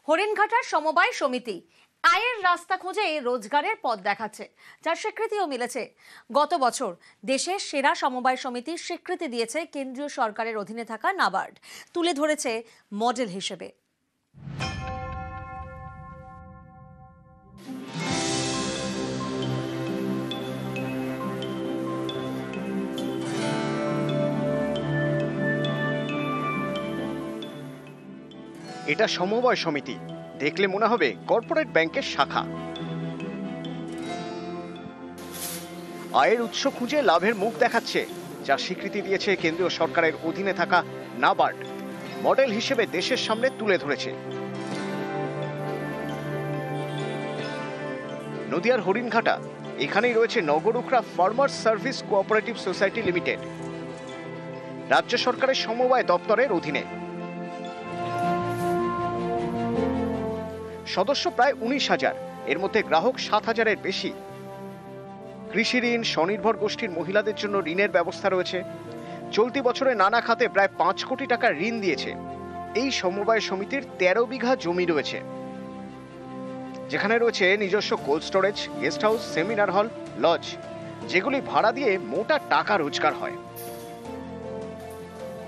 হরিণঘাটার সমবায় সমিতি আয়ের রাস্তা খুঁজে রোজগারের পথ দেখাচ্ছে, যার স্বীকৃতিও মিলেছে। গত বছর দেশের সেরা সমবায় সমিতির স্বীকৃতি দিয়েছে কেন্দ্রীয় সরকারের অধীনে থাকা নাবার্ড, তুলে ধরেছে মডেল হিসেবে। এটা সমবায় সমিতি, দেখলে মনে হবে কর্পোরেট ব্যাংকের শাখা। আয়ের উৎস খুঁজে লাভের মুখ দেখাচ্ছে, যা স্বীকৃতি দিয়েছে কেন্দ্রীয় সরকারের অধীনে থাকা নাবার্ড, মডেল হিসেবে দেশের সামনে তুলে ধরেছে। নদিয়ার হরিণঘাটা, এখানেই রয়েছে Nagarukhra farmers service cooperative society limited, রাজ্য সরকারের সমবায় দপ্তরের অধীনে। সদস্য প্রায় 19,000, এর মধ্যে গ্রাহক 7,000-এর বেশি। কৃষি ঋণ, স্বনির্ভর গোষ্ঠীর মহিলাদের জন্য ঋণের ব্যবস্থা রয়েছে। চলতি বছরে নানা খাতে প্রায় 5 কোটি টাকা ঋণ দিয়েছে। এই সমবায় সমিতির 13 বিঘা জমি রয়েছে, যেখানে রয়েছে নিজস্ব cold storage, guest house, seminar hall, lodge, যেগুলি ভাড়া দিয়ে মোটা টাকা রোজগার হয়।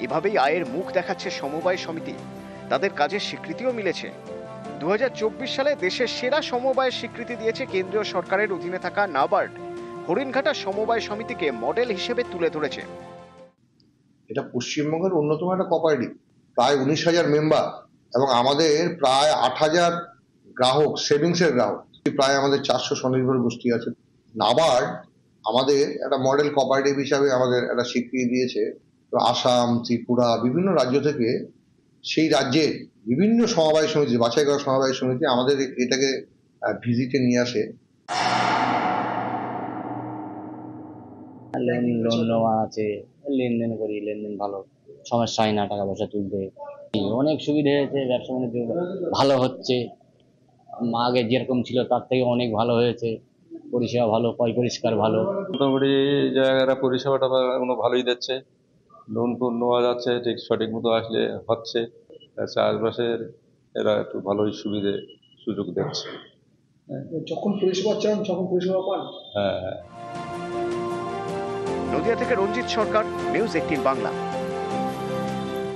এভাবেই আয়ের মুখ দেখাচ্ছে সমবায় সমিতি। তাদের কাজের স্বীকৃতিও মিলেছে। 2024 সালে দেশের সেরা সমবায়ের স্বীকৃতি দিয়েছে কেন্দ্রীয় সরকারের অধীনে থাকা নাবার্ড। হরিণঘাটা সমবায় সমিতিকে মডেল হিসেবে তুলে ধরেছে। এটা পশ্চিমবঙ্গের অন্যতম একটা কোঅপারেটিভ, প্রায় 19,000 মেম্বার এবং আমাদের প্রায় 8,000 গ্রাহক, সেভিংসের গ্রাহক। প্রায় আমাদের 400 স্বনির্ভর গোষ্ঠী আছে। নাবার্ড আমাদের একটা মডেল কোঅপারেটিভ হিসাবে আমাদের একটা স্বীকৃতি দিয়েছে। তো আসাম, ত্রিপুরা, বিভিন্ন রাজ্য থেকে সেই রাজ্যের বিভিন্ন সমবায় সমিতি, বাছাই করা সমবায় সমিতি আমাদের এটাকে ভিজিটে নিয়ে আসে। লোন নেওয়া আছে, লেনদেন করি, লেনদেন ভালো, সমস্যা হয় না টাকা পয়সা তুলতে। অনেক সুবিধা হয়েছে, ব্যবসা বাণিজ্য ভালো হচ্ছে, আগে যেরকম ছিল তার থেকে অনেক ভালো হয়েছে। পরিষেবা ভালো, পরিষ্কার ভালো, মোটামুটি জায়গাটা পরিষেবাটা ভালোই দিচ্ছে। লোন টোন নেওয়া যাচ্ছে, ঠিক সঠিক মতো আসলে হচ্ছে। চাষবাসের এরা একটু ভালোই সুযোগ দিচ্ছে। যখন পরিষেবা চান তখন পরিষেবা পান। হ্যাঁ। নদিয়া থেকে রঞ্জিত সরকার, নিউজ 18 বাংলা।